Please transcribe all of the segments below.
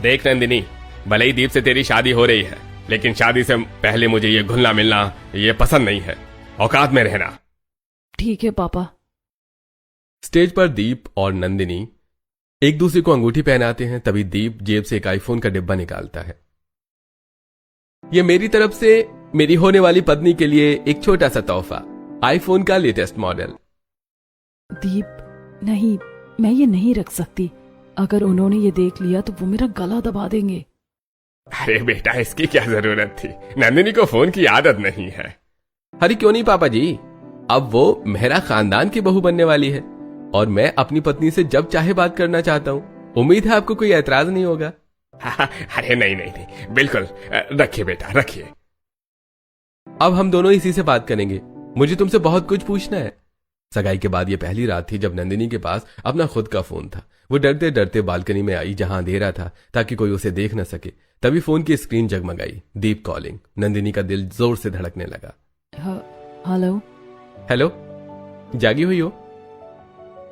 देख नंदिनी, भले ही दीप से तेरी शादी हो रही है, लेकिन शादी से पहले मुझे ये घुलना मिलना ये पसंद नहीं है। औकात में रहना। ठीक है पापा। स्टेज पर दीप और नंदिनी एक दूसरे को अंगूठी पहनाते हैं। तभी दीप जेब से एक आईफोन का डिब्बा निकालता है। ये मेरी तरफ से मेरी होने वाली पत्नी के लिए एक छोटा सा तोहफा, आईफोन का लेटेस्ट मॉडल। दीप, नहीं, मैं ये नहीं रख सकती। अगर उन्होंने ये देख लिया तो वो मेरा गला दबा देंगे। अरे बेटा, इसकी क्या जरूरत थी? नंदिनी को फोन की आदत नहीं है। अरे क्यों नहीं पापा जी, अब वो मेहरा खानदान की बहू बनने वाली है और मैं अपनी पत्नी से जब चाहे बात करना चाहता हूँ। उम्मीद है आपको कोई ऐतराज नहीं होगा। अरे नहीं नहीं नहीं, बिल्कुल, रखिए बेटा रखिए। अब हम दोनों इसी से बात करेंगे। मुझे तुमसे बहुत कुछ पूछना है। सगाई के बाद ये पहली रात थी जब नंदिनी के पास अपना खुद का फोन था। वो डरते डरते बालकनी में आई जहां अंधेरा था ताकि कोई उसे देख न सके। तभी फोन की स्क्रीन जगमगाई। दीप कॉलिंग। नंदिनी का दिल जोर से धड़कने लगा। हेलो। हेलो, जागी हुई हो?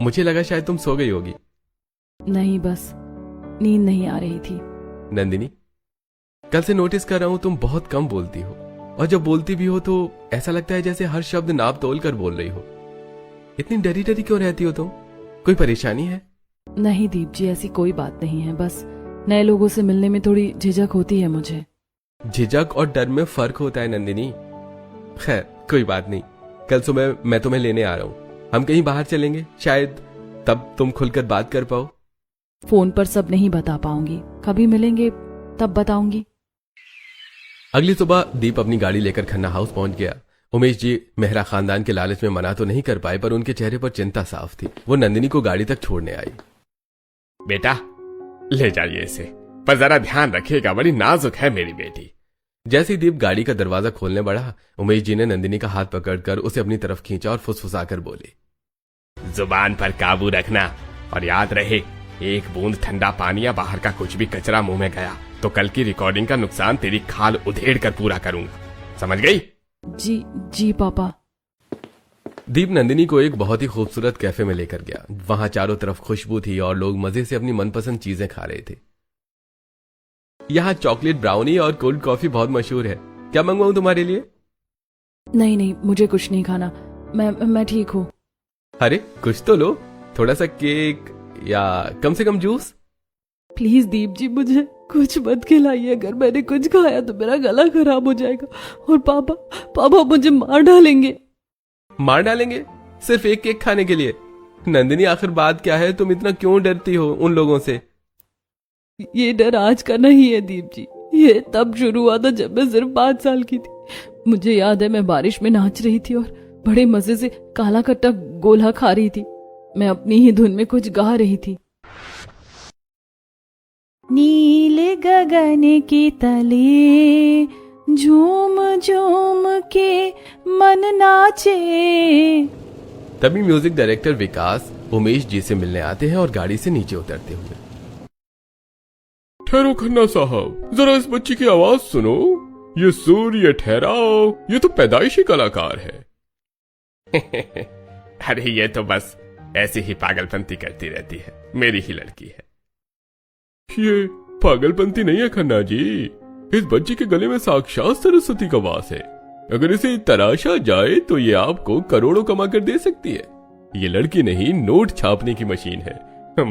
मुझे लगा शायद तुम सो गई होगी। नहीं, बस नींद नहीं आ रही थी। नंदिनी, कल से नोटिस कर रहा हूं तुम बहुत कम बोलती हो, और जब बोलती भी हो तो ऐसा लगता है जैसे हर शब्द नाप तोल कर बोल रही हो। इतनी डरी डरी क्यों रहती हो तुम? कोई परेशानी है? नहीं दीप जी, ऐसी कोई बात नहीं है। बस नए लोगों से मिलने में थोड़ी झिझक होती है मुझे। झिझक और डर में फर्क होता है नंदिनी। खैर कोई बात नहीं, कल सुबह मैं तुम्हें लेने आ रहा हूं। हम कहीं बाहर चलेंगे, शायद तब तुम खुलकर बात कर पाओ। फोन पर सब नहीं बता पाऊंगी, कभी मिलेंगे तब बताऊंगी। अगली सुबह दीप अपनी गाड़ी लेकर खन्ना हाउस पहुंच गया। उमेश जी मेहरा खानदान के लालच में मना तो नहीं कर पाए, पर उनके चेहरे पर चिंता साफ थी। वो नंदिनी को गाड़ी तक छोड़ने आई। बेटा ले जाइए इसे, पर जरा ध्यान रखिएगा, बड़ी नाजुक है मेरी बेटी। जैसे ही दीप गाड़ी का दरवाजा खोलने बढ़ा, उमेश जी ने नंदिनी का हाथ पकड़कर उसे अपनी तरफ खींचा और फुसफुसाकर बोले, जुबान पर काबू रखना, और याद रहे एक बूंद ठंडा पानी या बाहर का कुछ भी कचरा मुंह में गया तो कल की रिकॉर्डिंग का नुकसान तेरी खाल उधेड़ कर पूरा करूंगा, समझ गई? जी जी पापा। दीप नंदिनी को एक बहुत ही खूबसूरत कैफे में लेकर गया। वहां चारों तरफ खुशबू थी और लोग मजे से अपनी मनपसंद चीजें खा रहे थे। यहाँ चॉकलेट ब्राउनी और कोल्ड कॉफी बहुत मशहूर है। क्या मंगवाऊं तुम्हारे लिए? नहीं नहीं, मुझे कुछ नहीं खाना, मैं ठीक हूँ। अरे कुछ तो लो, थोड़ा सा केक या कम से कम जूस। प्लीज दीप जी, मुझे कुछ मत खिलाइए। अगर मैंने कुछ खाया तो मेरा गला खराब हो जाएगा और पापा मुझे मार डालेंगे। मार डालेंगे? सिर्फ एक केक खाने के लिए? नंदिनी आखिर बात क्या है? तुम इतना क्यों डरती हो उन लोगों से? ये डर आज का नहीं है दीप जी, ये तब शुरू हुआ था जब मैं सिर्फ 5 साल की थी। मुझे याद है मैं बारिश में नाच रही थी और बड़े मजे से काला कट्टा गोला खा रही थी। मैं अपनी ही धुन में कुछ गा रही थी। नील गगन के तले झूम झूम के मन नाचे। तभी म्यूजिक डायरेक्टर विकास उमेश जी से मिलने आते हैं और गाड़ी से नीचे उतरते हुए, ठहरो खन्ना साहब, जरा इस बच्ची की आवाज सुनो। ये सूर्य ठहराओ, ये तो पैदाइशी कलाकार है। अरे ये तो बस ऐसी ही पागलपंती करती रहती है, मेरी ही लड़की है। ये पागलपंती नहीं है खन्ना जी, इस बच्ची के गले में साक्षात सरस्वती का वास है। अगर इसे तराशा जाए तो ये आपको करोड़ों कमा कर दे सकती है। ये लड़की नहीं, नोट छापने की मशीन है।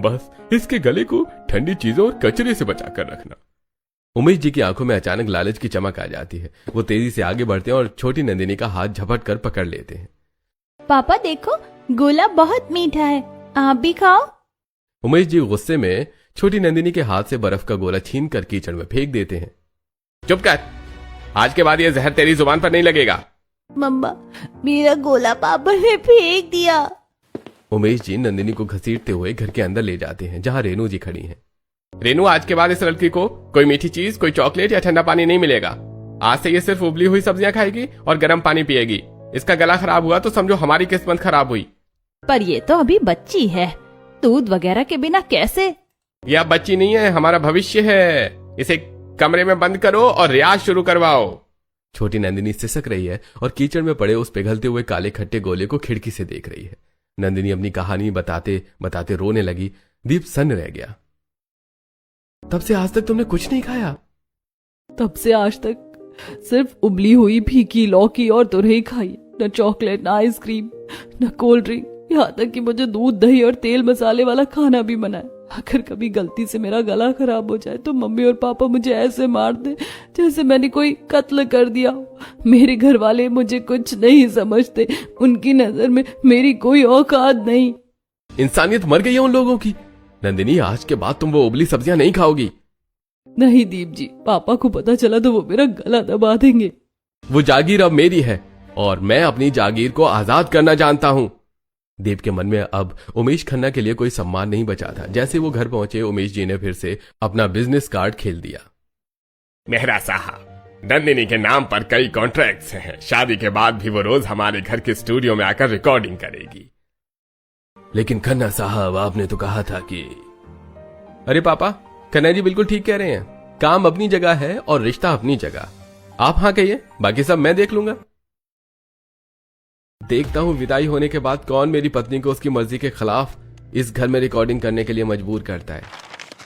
बस इसके गले को ठंडी चीजों और कचरे से बचा कर रखना। उमेश जी की आंखों में अचानक लालच की चमक आ जाती है। वो तेजी से आगे बढ़ते हैं और छोटी नंदिनी का हाथ झपट कर पकड़ लेते हैं। पापा देखो, गोला बहुत मीठा है, आप भी खाओ। उमेश जी गुस्से में छोटी नंदिनी के हाथ से बर्फ का गोला छीन कर कीचड़ में फेंक देते हैं। चुप कर, आज के बाद ये जहर तेरी जुबान पर नहीं लगेगा। मम्मा, मेरा गोला पापा ने फेंक दिया। उमेश जी नंदिनी को घसीटते हुए घर के अंदर ले जाते हैं जहां रेनू जी खड़ी हैं। रेनू, आज के बाद इस लड़की को कोई मीठी चीज, कोई चॉकलेट या ठंडा पानी नहीं मिलेगा। आज से ये सिर्फ उबली हुई सब्जियां खाएगी और गर्म पानी पिएगी। इसका गला खराब हुआ तो समझो हमारी किस्मत खराब हुई। पर ये तो अभी बच्ची है, दूध वगैरह के बिना कैसे? यह बच्ची नहीं है, हमारा भविष्य है। इसे कमरे में बंद करो और रियाज शुरू करवाओ। छोटी नंदिनी सिसक रही है और कीचड़ में पड़े उस पिघलते हुए काले खट्टे गोले को खिड़की से देख रही है। नंदिनी अपनी कहानी बताते बताते रोने लगी। दीप सन्न रह गया। तब से आज तक तुमने कुछ नहीं खाया? तब से आज तक सिर्फ उबली हुई फीकी लौकी और तुरई खाई, न चॉकलेट, न आइसक्रीम, न कोल्ड ड्रिंक, यहाँ तक कि मुझे दूध, दही और तेल मसाले वाला खाना भी मना है। अगर कभी गलती से मेरा गला खराब हो जाए तो मम्मी और पापा मुझे ऐसे मार दे जैसे मैंने कोई कत्ल कर दिया हो। मेरे घर वाले मुझे कुछ नहीं समझते, उनकी नजर में मेरी कोई औकात नहीं। इंसानियत मर गई है उन लोगों की। नंदिनी, आज के बाद तुम वो उबली सब्जियां नहीं खाओगी। नहीं दीप जी, पापा को पता चला तो वो मेरा गला दबा देंगे। वो जागीर अब मेरी है और मैं अपनी जागीर को आजाद करना जानता हूं। दीप के मन में अब उमेश खन्ना के लिए कोई सम्मान नहीं बचा था। जैसे वो घर पहुंचे, उमेश जी ने फिर से अपना बिजनेस कार्ड खेल दिया। मेहरा साहब, नंदिनी के नाम पर कई कॉन्ट्रैक्ट्स हैं। शादी के बाद भी वो रोज हमारे घर के स्टूडियो में आकर रिकॉर्डिंग करेगी। लेकिन खन्ना साहब, आपने तो कहा था कि... अरे पापा, खन्ना जी बिल्कुल ठीक कह रहे हैं। काम अपनी जगह है और रिश्ता अपनी जगह। आप हाँ कहिए, बाकी सब मैं देख लूंगा। देखता हूं विदाई होने के बाद कौन मेरी पत्नी को उसकी मर्जी के खिलाफ इस घर में रिकॉर्डिंग करने के लिए मजबूर करता है।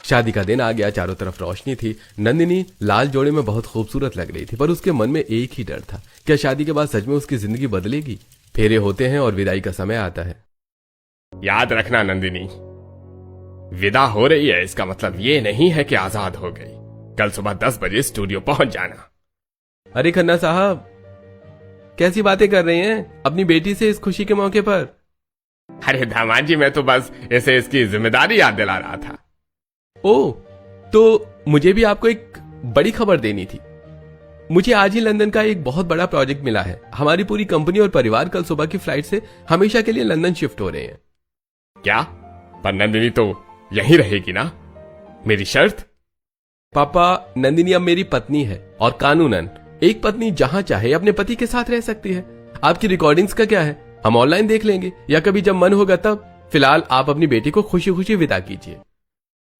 शादी का दिन आ गया, चारों तरफ रोशनी थी। नंदिनी लाल जोड़े में बहुत खूबसूरत लग रही थी, पर उसके मन में एक ही डर था, क्या शादी के बाद सच में उसकी जिंदगी बदलेगी? फेरे होते हैं और विदाई का समय आता है। याद रखना नंदिनी, विदा हो रही है इसका मतलब ये नहीं है कि आजाद हो गई। कल सुबह 10 बजे स्टूडियो पहुंच जाना। अरे खन्ना साहब, कैसी बातें कर रहे हैं अपनी बेटी से इस खुशी के मौके पर? अरे दामाद जी, मैं तो बस इसे इसकी जिम्मेदारी याद दिला रहा था। ओ, तो मुझे भी आपको एक बड़ी खबर देनी थी। मुझे आज ही लंदन का एक बहुत बड़ा प्रोजेक्ट मिला है। हमारी पूरी कंपनी और परिवार कल सुबह की फ्लाइट से हमेशा के लिए लंदन शिफ्ट हो रहे हैं। क्या? पर नंदिनी तो यहीं रहेगी ना? मेरी शर्त? पापा, नंदिनी अब मेरी पत्नी है और कानूनन एक पत्नी जहां चाहे अपने पति के साथ रह सकती है। आपकी रिकॉर्डिंग्स का क्या है, हम ऑनलाइन देख लेंगे या कभी जब मन होगा तब। फिलहाल आप अपनी बेटी को खुशी खुशी विदा कीजिए।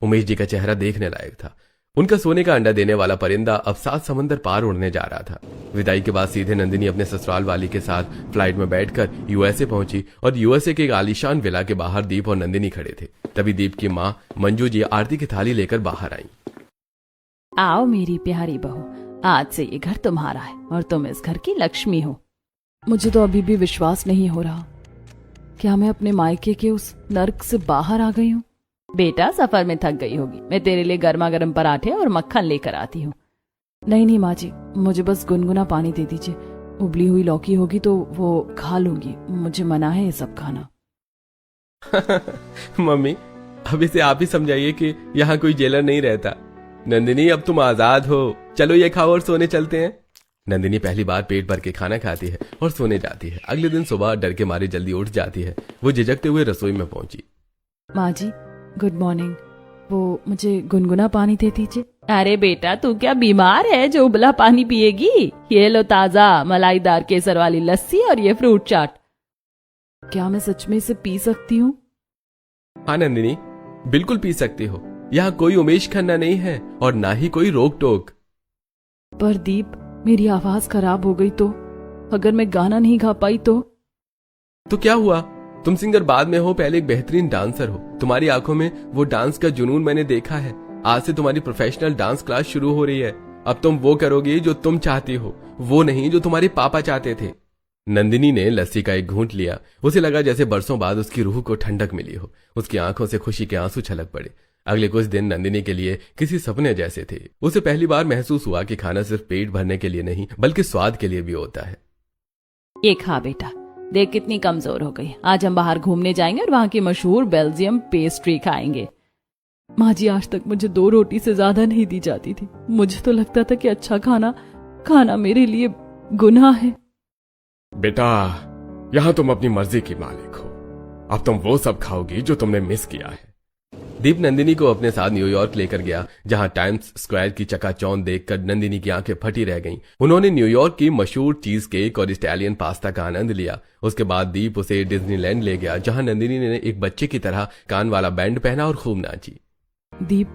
उमेश जी का चेहरा देखने लायक था। उनका सोने का अंडा देने वाला परिंदा अब 7 समंदर पार उड़ने जा रहा था। विदाई के बाद सीधे नंदिनी अपने ससुराल वाली के साथ फ्लाइट में बैठकर यूएसए पहुंची और यूएसए के एक आलीशान विला के बाहर दीप और नंदिनी खड़े थे। तभी दीप की माँ मंजू जी आरती की थाली लेकर बाहर आई। आओ मेरी प्यारी बहू, आज से ये घर तुम्हारा है और तुम इस घर की लक्ष्मी हो। मुझे तो अभी भी विश्वास नहीं हो रहा, क्या मैं अपने मायके के उस नर्क से बाहर आ गई हूँ? बेटा, सफर में थक गई होगी, मैं तेरे लिए गर्मा गर्म पराठे और मक्खन लेकर आती हूँ। नहीं माँ जी, मुझे बस गुनगुना पानी दे दीजिए। उबली हुई लौकी होगी तो वो खा लूंगी, मुझे मना है ये सब खाना। मम्मी, अब इसे आप ही समझाइए कि यहाँ कोई जेलर नहीं रहता। नंदिनी, अब तुम आजाद हो, चलो ये खाओ और सोने चलते हैं। नंदिनी पहली बार पेट भर के खाना खाती है और सोने जाती है। अगले दिन सुबह डर के मारे जल्दी उठ जाती है। वो झिझकते हुए रसोई में पहुंची। माँ जी, गुड मॉर्निंग। वो मुझे गुनगुना पानी दे दीजिए। अरे बेटा, तू क्या बीमार है जो उबला पानी पिएगी? ये लो ताजा मलाईदार केसर वाली लस्सी और ये फ्रूट चाट। क्या मैं सच में इसे पी सकती हूँ? हाँ नंदिनी, बिल्कुल पी सकती हो। यहाँ कोई उमेश खन्ना नहीं है और ना ही कोई रोक टोक। पर दीप, मेरी आवाज खराब हो गई तो? अगर मैं गाना नहीं गा पाई तो क्या हुआ? तुम सिंगर बाद में हो, पहले एक बेहतरीन डांसर हो। तुम्हारी आंखों में वो डांस का जुनून मैंने देखा है। आज से तुम्हारी प्रोफेशनल डांस क्लास शुरू हो रही है। अब तुम वो करोगी जो तुम चाहती हो, वो नहीं जो तुम्हारे पापा चाहते थे। नंदिनी ने लस्सी का एक घूंट लिया। उसे लगा जैसे बरसों बाद उसकी रूह को ठंडक मिली हो। उसकी आंखों से खुशी के आंसू छलक पड़े। अगले कुछ दिन नंदिनी के लिए किसी सपने जैसे थे। उसे पहली बार महसूस हुआ कि खाना सिर्फ पेट भरने के लिए नहीं बल्कि स्वाद के लिए भी होता है। ये खा बेटा, देख कितनी कमजोर हो गई। आज हम बाहर घूमने जाएंगे और वहां की मशहूर बेल्जियम पेस्ट्री खाएंगे। माँ जी, आज तक मुझे 2 रोटी से ज्यादा नहीं दी जाती थी। मुझे तो लगता था कि अच्छा खाना मेरे लिए गुनाह है। बेटा, यहाँ तुम अपनी मर्जी की मालिक हो। अब तुम वो सब खाओगी जो तुमने मिस किया है। दीप नंदिनी को अपने साथ न्यूयॉर्क लेकर गया, जहां टाइम्स स्क्वायर की चकाचौंध देखकर नंदिनी की आंखें फटी रह गईं। उन्होंने न्यूयॉर्क की मशहूर चीज केक और इटालियन पास्ता का आनंद लिया। उसके बाद दीप उसे डिज्नीलैंड ले गया, जहां नंदिनी ने एक बच्चे की तरह कान वाला बैंड पहना और खूब नाची। दीप,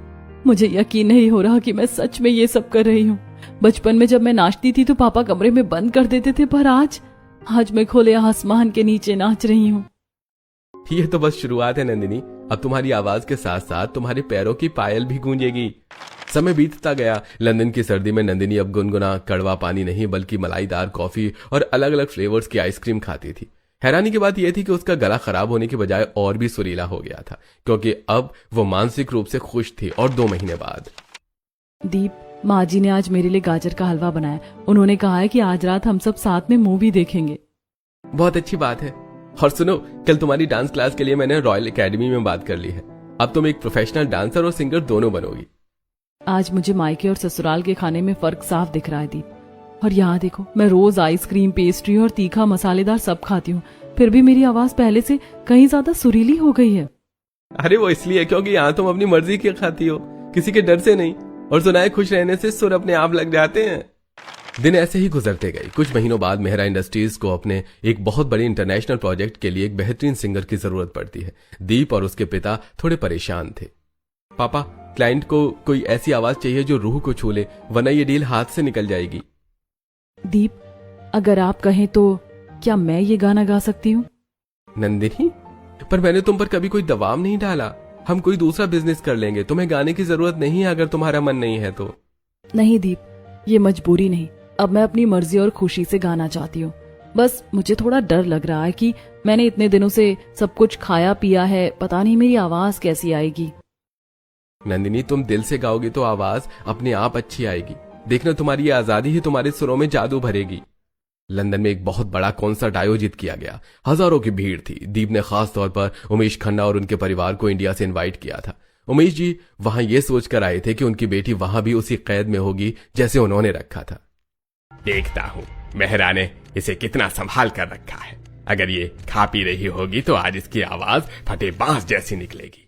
मुझे यकीन नहीं हो रहा कि मैं सच में ये सब कर रही हूँ। बचपन में जब मैं नाचती थी तो पापा कमरे में बंद कर देते थे, पर आज मैं खुले आसमान के नीचे नाच रही हूँ। ये तो बस शुरुआत है नंदिनी। अब तुम्हारी आवाज के साथ साथ तुम्हारे पैरों की पायल भी गूंजेगी। समय बीतता गया। लंदन की सर्दी में नंदिनी अब गुनगुना कड़वा पानी नहीं बल्कि मलाईदार कॉफी और अलग अलग फ्लेवर्स की आइसक्रीम खाती थी। हैरानी की बात यह थी कि उसका गला खराब होने की बजाय और भी सुरीला हो गया था, क्योंकि अब वो मानसिक रूप से खुश थी। और 2 महीने बाद दीप, माँ जी ने आज मेरे लिए गाजर का हलवा बनाया। उन्होंने कहा है कि आज रात हम सब साथ में मूवी देखेंगे। बहुत अच्छी बात है। और सुनो, कल तुम्हारी डांस क्लास के लिए मैंने रॉयल एकेडमी में बात कर ली है। अब तुम एक प्रोफेशनल डांसर और सिंगर दोनों बनोगी। आज मुझे मायके और ससुराल के खाने में फर्क साफ दिख रहा है दीप। और यहाँ देखो, मैं रोज आइसक्रीम, पेस्ट्री और तीखा मसालेदार सब खाती हूँ, फिर भी मेरी आवाज पहले से कहीं ज्यादा सुरीली हो गई है। अरे वो इसलिए क्योंकि यहाँ तुम अपनी मर्जी की खाती हो, किसी के डर से नहीं। और सुना है खुश रहने से सुर अपने आप लग जाते हैं। दिन ऐसे ही गुजरते गए। कुछ महीनों बाद मेहरा इंडस्ट्रीज को अपने एक बहुत बड़े इंटरनेशनल प्रोजेक्ट के लिए एक बेहतरीन सिंगर की जरूरत पड़ती है। दीप और उसके पिता थोड़े परेशान थे। पापा, क्लाइंट को कोई ऐसी आवाज चाहिए जो रूह को छू ले, वरना ये डील हाथ से निकल जाएगी। दीप, अगर आप कहें तो क्या मैं ये गाना गा सकती हूँ? नंदिनी, पर मैंने तुम पर कभी कोई दबाव नहीं डाला। हम कोई दूसरा बिजनेस कर लेंगे, तुम्हें गाने की जरूरत नहीं है अगर तुम्हारा मन नहीं है तो। नहीं दीप, ये मजबूरी नहीं। अब मैं अपनी मर्जी और खुशी से गाना चाहती हूँ। बस मुझे थोड़ा डर लग रहा है कि मैंने इतने दिनों से सब कुछ खाया पिया है, पता नहीं मेरी आवाज कैसी आएगी। नंदिनी, तुम दिल से गाओगी तो आवाज अपने आप अच्छी आएगी। देखना, तुम्हारी ये आजादी ही तुम्हारे सुरों में जादू भरेगी। लंदन में एक बहुत बड़ा कॉन्सर्ट आयोजित किया गया। हजारों की भीड़ थी। दीप ने खास तौर पर उमेश खन्ना और उनके परिवार को इंडिया से इनवाइट किया था। उमेश जी वहां ये सोचकर आए थे कि उनकी बेटी वहां भी उसी कैद में होगी जैसे उन्होंने रखा था। देखता हूँ मेहरा ने इसे कितना संभाल कर रखा है। अगर ये खा पी रही होगी तो आज इसकी आवाज फटे बांस जैसी निकलेगी।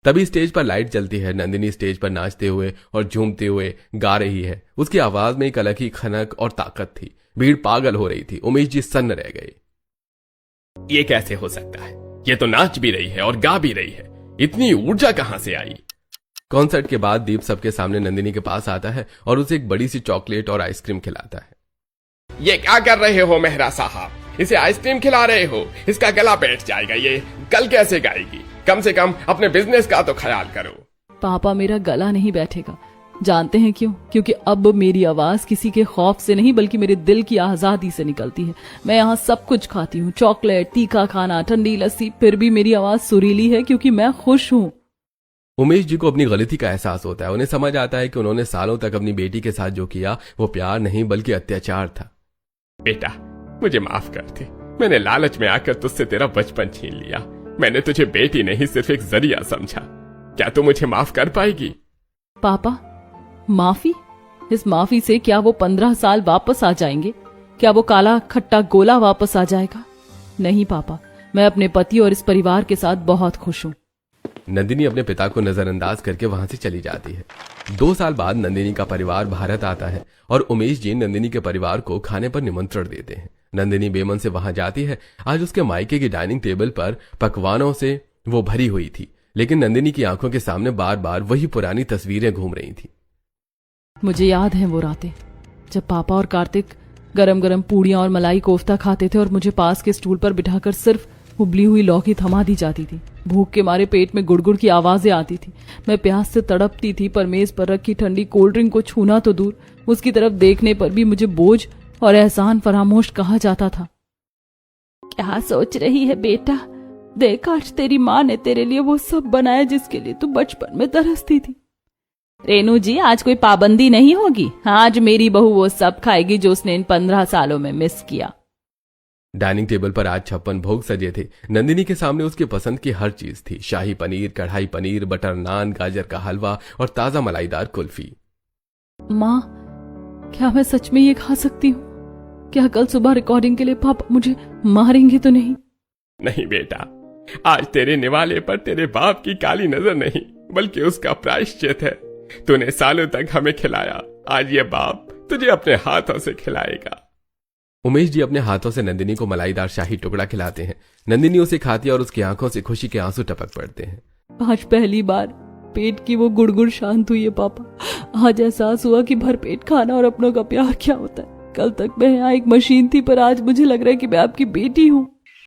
तभी स्टेज पर लाइट जलती है। नंदिनी स्टेज पर नाचते हुए और झूमते हुए गा रही है। उसकी आवाज में एक अलग ही खनक और ताकत थी। भीड़ पागल हो रही थी। उमेश जी सन्न रह गए। ये कैसे हो सकता है? ये तो नाच भी रही है और गा भी रही है। इतनी ऊर्जा कहां से आई? कॉन्सर्ट के बाद दीप सबके सामने नंदिनी के पास आता है और उसे एक बड़ी सी चॉकलेट और आइसक्रीम खिलाता है। ये क्या कर रहे हो मेहरा साहब? इसे आइसक्रीम खिला रहे हो? इसका गला बैठ जाएगा। ये कल कैसे गाएगी? कम से कम अपने बिजनेस का तो ख्याल करो। पापा, मेरा गला नहीं बैठेगा। जानते हैं क्यों? क्योंकि अब मेरी आवाज किसी के खौफ से नहीं बल्कि मेरे दिल की आजादी से निकलती है। मैं यहाँ सब कुछ खाती हूँ, चॉकलेट, तीखा खाना, ठंडी लस्सी, फिर भी मेरी आवाज सुरीली है क्योंकि मैं खुश हूँ। उमेश जी को अपनी गलती का एहसास होता है। उन्हें समझ आता है कि उन्होंने सालों तक अपनी बेटी के साथ जो किया वो प्यार नहीं बल्कि अत्याचार था। बेटा, मुझे माफ कर दे। मैंने लालच में आकर तुझसे तेरा बचपन छीन लिया। मैंने तुझे बेटी नहीं सिर्फ एक जरिया समझा। क्या तू मुझे माफ कर पाएगी? पापा, माफी? इस माफी से क्या वो 15 साल वापस आ जाएंगे? क्या वो काला खट्टा गोला वापस आ जाएगा? नहीं पापा, मैं अपने पति और इस परिवार के साथ बहुत खुश हूँ। नंदिनी अपने पिता को नजरअंदाज करके वहां से चली जाती है। 2 साल बाद नंदिनी का परिवार भारत आता है और उमेश जी नंदिनी के परिवार को खाने पर निमंत्रण देते हैं। नंदिनी बेमन से वहां जाती है। आज उसके मायके की डाइनिंग टेबल पर पकवानों से वो भरी हुई थी, लेकिन नंदिनी की आंखों के सामने बार बार वही पुरानी तस्वीरें घूम रही थी। मुझे याद है वो रातें जब पापा और कार्तिक गरम गरम पूड़ियां और मलाई कोफ्ता खाते थे और मुझे पास के स्टूल पर बिठाकर सिर्फ उबली हुई लौकी थमा दी जाती थी। भूख के मारे पेट में गुड़गुड़ की आवाजें आती थी। मैं प्यास से तड़पती थी, पर मेज पर रखी ठंडी कोल्ड ड्रिंक को छूना तो दूर, उसकी तरफ देखने पर भी मुझे बोझ और एहसान फरामोश कहा जाता था। क्या सोच रही है बेटा? देख, आज तेरी माँ ने तेरे लिए वो सब बनाया जिसके लिए तू बचपन में तरसती थी। रेनू जी, आज कोई पाबंदी नहीं होगी। आज मेरी बहू वो सब खाएगी जो उसने इन 15 सालों में मिस किया। डाइनिंग टेबल पर आज 56 भोग सजे थे। नंदिनी के सामने उसकी पसंद की हर चीज थी। शाही पनीर, कढ़ाई पनीर, बटर नान, गाजर का हलवा और ताजा मलाईदार कुल्फी। माँ, क्या मैं सच में ये खा सकती हूँ? क्या कल सुबह रिकॉर्डिंग के लिए पापा मुझे मारेंगे तो नहीं? नहीं बेटा, आज तेरे निवाले पर तेरे बाप की काली नजर नहीं बल्कि उसका प्रायश्चित है। तूने सालों तक हमें खिलाया, आज ये बाप तुझे अपने हाथों से खिलाएगा। उमेश जी अपने हाथों से नंदिनी को मलाईदार शाही टुकड़ा खिलाते हैं। नंदिनी उसे खाती है और उसकी आंखों से खुशी के आंसू टपक पड़ते हैं। आज पहली बार पेट की वो गुड़गुड़ शांत हुई है पापा। आज एहसास हुआ कि भरपेट खाना और अपनों का प्यार क्या होता है। कल तक मैं यहाँ एक मशीन थी, पर आज मुझे लग रहा है कि मैं आपकी बेटी हूँ।